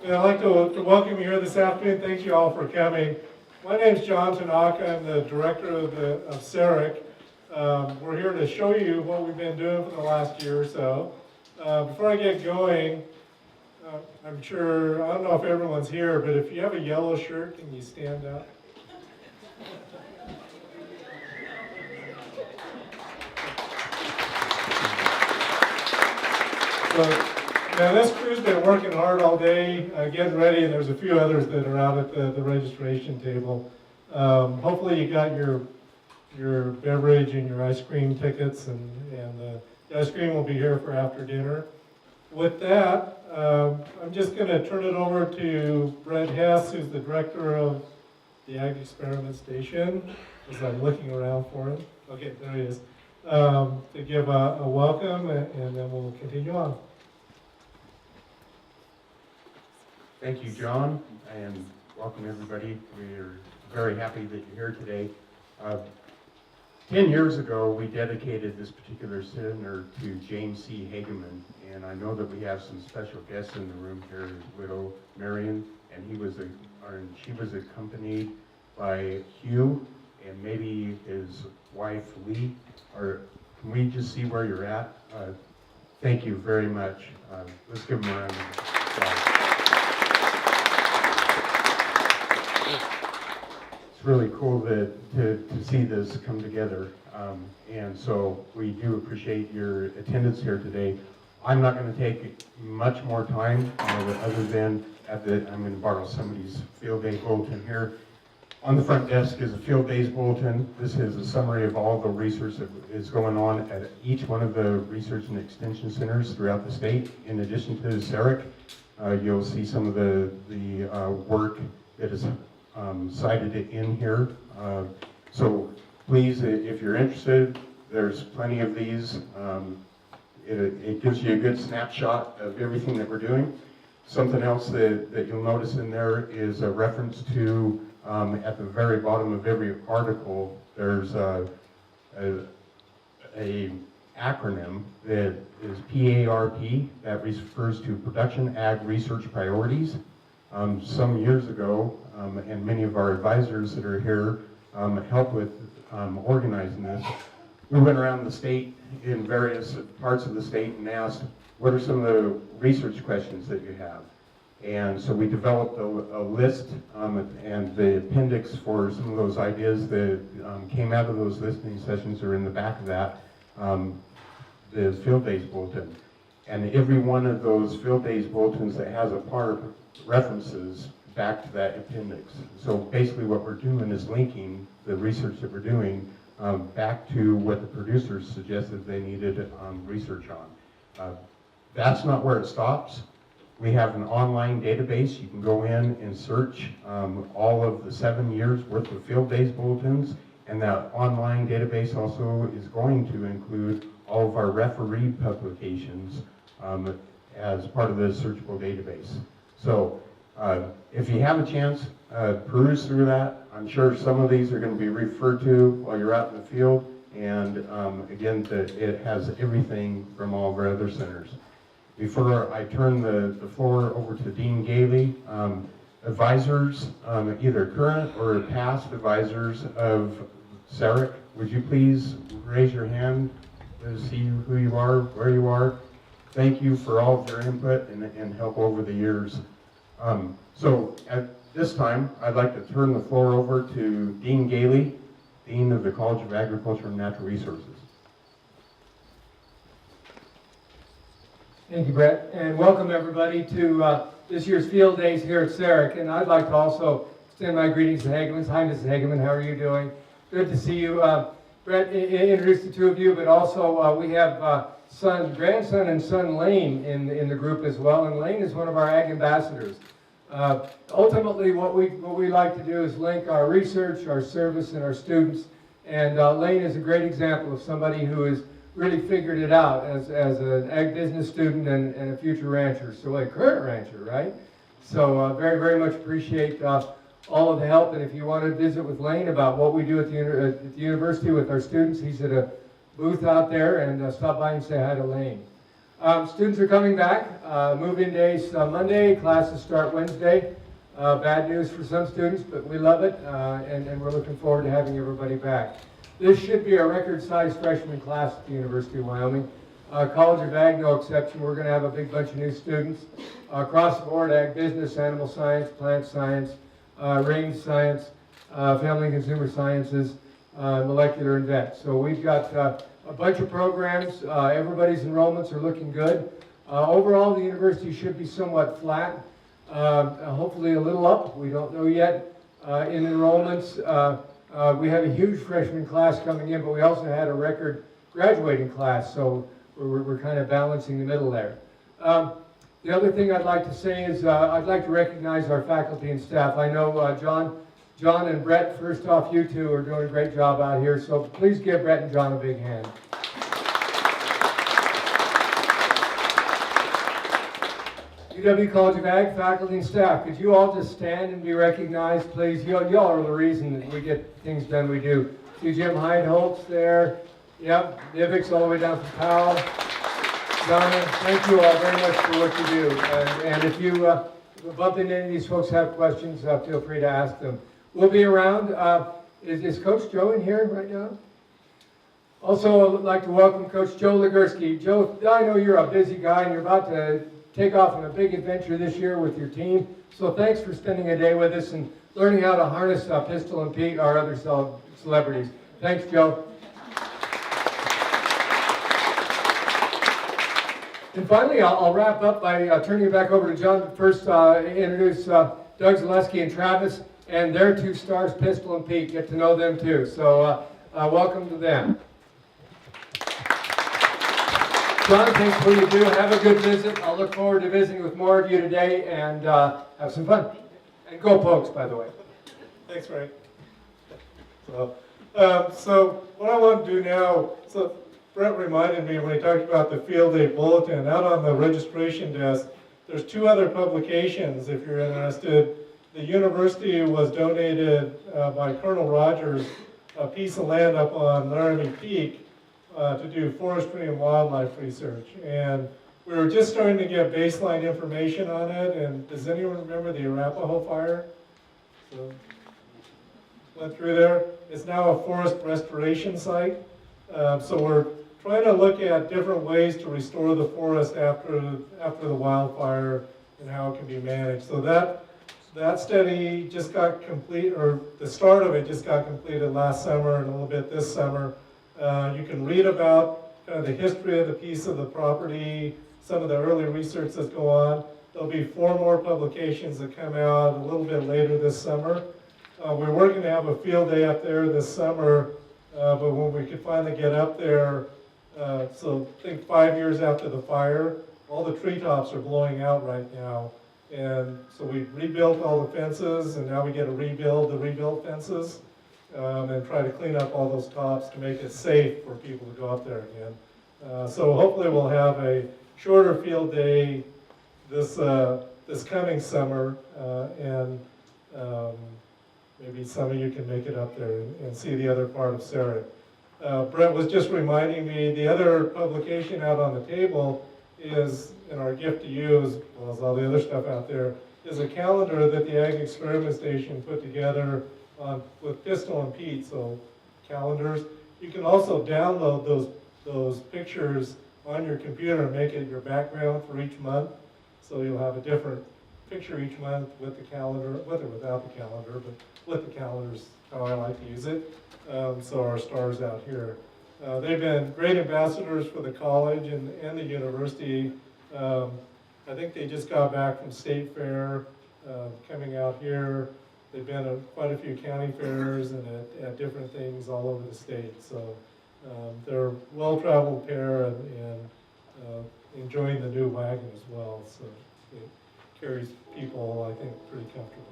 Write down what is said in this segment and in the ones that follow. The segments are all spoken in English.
And I'd like to welcome you here this afternoon. Thank you all for coming. My name is John Tanaka. I'm the director of SAREC. We're here to show you what we've been doing for the last year or so. Before I get going, I'm sure, I don't know if everyone's here, but if you have a yellow shirt, can you stand up? So, now this crew's been working hard all day, getting ready, and there's a few others that are out at the registration table. Hopefully you got your beverage and your ice cream tickets, and the ice cream will be here for after dinner. With that, I'm just going to turn it over to Bret Hess, who's the director of the Ag Experiment Station, as I'm looking around for him. Okay, there he is. To give a welcome, and then we'll continue on. Thank you, John, and welcome everybody. We're very happy that you're here today. 10 years ago, we dedicated this particular center to James C. Hageman, and I know that we have some special guests in the room here, his widow, Marion, and she was accompanied by Hugh and maybe his wife, Lee. Can we just see where you're at? Thank you very much. Let's give them a round of applause. It's really cool to see this come together, and so we do appreciate your attendance here today. I'm not going to take much more time other than I'm going to borrow somebody's field day bulletin here. On the front desk is a field days bulletin. This is a summary of all the research that is going on at each one of the research and extension centers throughout the state. In addition to SAREC, you'll see some of the work that is cited in here. So please, if you're interested, there's plenty of these. It gives you a good snapshot of everything that we're doing. Something else that you'll notice in there is a reference to, at the very bottom of every article, there's a acronym that is PARP, that refers to Production Ag Research Priorities. Some years ago, and many of our advisors that are here helped with organizing this. We went around the state in various parts of the state and asked, what are some of the research questions that you have? And so we developed a list, and the appendix for some of those ideas that came out of those listening sessions are in the back of that, the field days bulletin. And every one of those field days bulletins that has a part references back to that appendix. So basically what we're doing is linking the research that we're doing back to what the producers suggested they needed research on. That's not where it stops. We have an online database. You can go in and search all of the 7 years worth of field days bulletins, and that online database also is going to include all of our referee publications as part of the searchable database. So if you have a chance, peruse through that. I'm sure some of these are going to be referred to while you're out in the field, and again, it has everything from all of our other centers. Before I turn the floor over to Dean Gailey, advisors, either current or past advisors of SAREC, would you please raise your hand to see who you are, where you are? Thank you for all of your input and help over the years. So at this time, I'd like to turn the floor over to Dean Gailey, Dean of the College of Agriculture and Natural Resources. Thank you, Bret, and welcome everybody to this year's Field Days here at SAREC. And I'd like to also extend my greetings to Hagemans. Hi, Mrs. Hageman, how are you doing? Good to see you. Bret introduced the two of you, but also we have grandson and son Lane in the group as well, and Lane is one of our ag ambassadors. Ultimately, what we like to do is link our research, our service, and our students. And Lane is a great example of somebody who has really figured it out as an ag business student and a future rancher, so a current rancher, right? So very, very much appreciate all of the help. And if you want to visit with Lane about what we do at the university with our students, he's at a booth out there, and stop by and say hi to Lane. Students are coming back. Move-in days Monday, classes start Wednesday. Bad news for some students, but we love it, and we're looking forward to having everybody back. This should be a record-sized freshman class at the University of Wyoming. College of Ag, no exception. We're going to have a big bunch of new students. Across the board, ag business, animal science, plant science, range science, family and consumer sciences, molecular and vet. So we've got a bunch of programs. Everybody's enrollments are looking good. Overall, the university should be somewhat flat, hopefully a little up. We don't know yet. In enrollments, we have a huge freshman class coming in, but we also had a record graduating class, so we're kind of balancing the middle there. The other thing I'd like to say is I'd like to recognize our faculty and staff. I know John and Bret, first off, you two are doing a great job out here, so please give Bret and John a big hand. UW College of Ag faculty and staff, could you all just stand and be recognized, please? Y'all are the reason that we get things done we do. See Jim Heidholtz there. Yep, Vivek's all the way down from Powell. Donna, thank you all very much for what you do. And if you bump into any of these folks have questions, feel free to ask them. We'll be around. Is Coach Joe in here right now? Also, I'd like to welcome Coach Joe Legursky. Joe, I know you're a busy guy and you're about to take off on a big adventure this year with your team. So thanks for spending a day with us and learning how to harness Pistol and Pete, our other celebrities. Thanks, Joe. And finally, I'll wrap up by turning it back over to John. First, introduce Doug Zaleski and Travis, and their two stars, Pistol and Pete. Get to know them too. So welcome to them. John, thanks for what you do. Have a good visit. I'll look forward to visiting with more of you today, and have some fun. And go Pokes, by the way. Thanks, Ray. So what I want to do now, so Bret reminded me when he talked about the field day bulletin, out on the registration desk, there's two other publications if you're interested. The university was donated by Colonel Rogers a piece of land up on Laramie Peak to do forestry and wildlife research. And we were just starting to get baseline information on it. And does anyone remember the Arapahoe fire? So, went through there. It's now a forest restoration site. So we're trying to look at different ways to restore the forest after the wildfire and how it can be managed. So that study just got complete, or the start of it just got completed last summer and a little bit this summer. You can read about kind of the history of the piece of the property, some of the early research that's going on. There'll be 4 more publications that come out a little bit later this summer. We're working to have a field day up there this summer, but when we could finally get up there, so I think 5 years after the fire, all the treetops are blowing out right now. And so we rebuilt all the fences, and now we get to rebuild the rebuilt fences and try to clean up all those tops to make it safe for people to go up there again. So hopefully we'll have a shorter field day this coming summer, and maybe some of you can make it up there and see the other part of SAREC. Bret was just reminding me, the other publication out on the table is, and our gift to you, as well as all the other stuff out there, is a calendar that the Ag Experiment Station put together with Pistol and Pete, so calendars. You can also download those pictures on your computer and make it your background for each month. So you'll have a different picture each month with the calendar, with or without the calendar, but with the calendars, how I like to use it. So our stars out here. They've been great ambassadors for the college and the university. I think they just got back from State Fair, coming out here. They've been at quite a few county fairs and at different things all over the state. So they're a well-traveled pair and enjoying the new wagon as well. So it carries people, I think, pretty comfortably.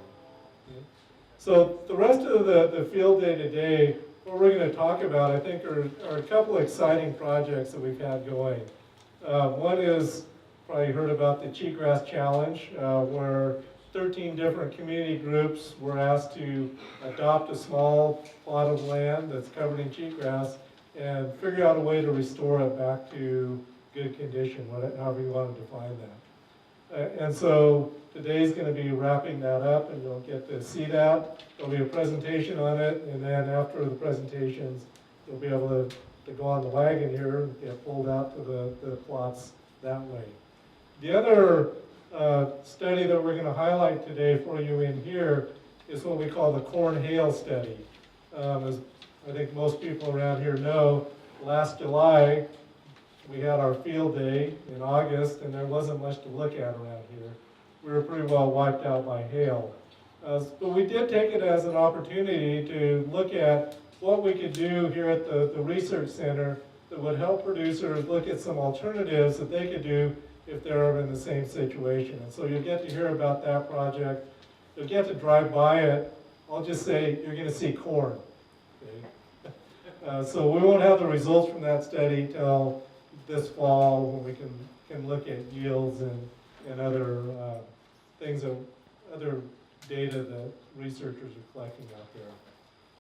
So the rest of the field day today, what we're going to talk about, I think, are a couple of exciting projects that we've had going. One is, probably heard about the Cheatgrass Challenge, where 13 different community groups were asked to adopt a small plot of land that's covered in cheatgrass and figure out a way to restore it back to good condition, however you want to define that. And so today's going to be wrapping that up, and you'll get to see that. There'll be a presentation on it, and then after the presentations, you'll be able to go on the wagon here and get pulled out to the plots that way. The other study that we're going to highlight today for you in here is what we call the corn hail study. As I think most people around here know, last July we had our field day in August, and there wasn't much to look at around here. We were pretty well wiped out by hail. But we did take it as an opportunity to look at what we could do here at the research center that would help producers look at some alternatives that they could do if they're in the same situation. And so you'll get to hear about that project. You'll get to drive by it. I'll just say you're going to see corn. Okay? So we won't have the results from that study till this fall, when we can look at yields and other things, other data that researchers are collecting out there.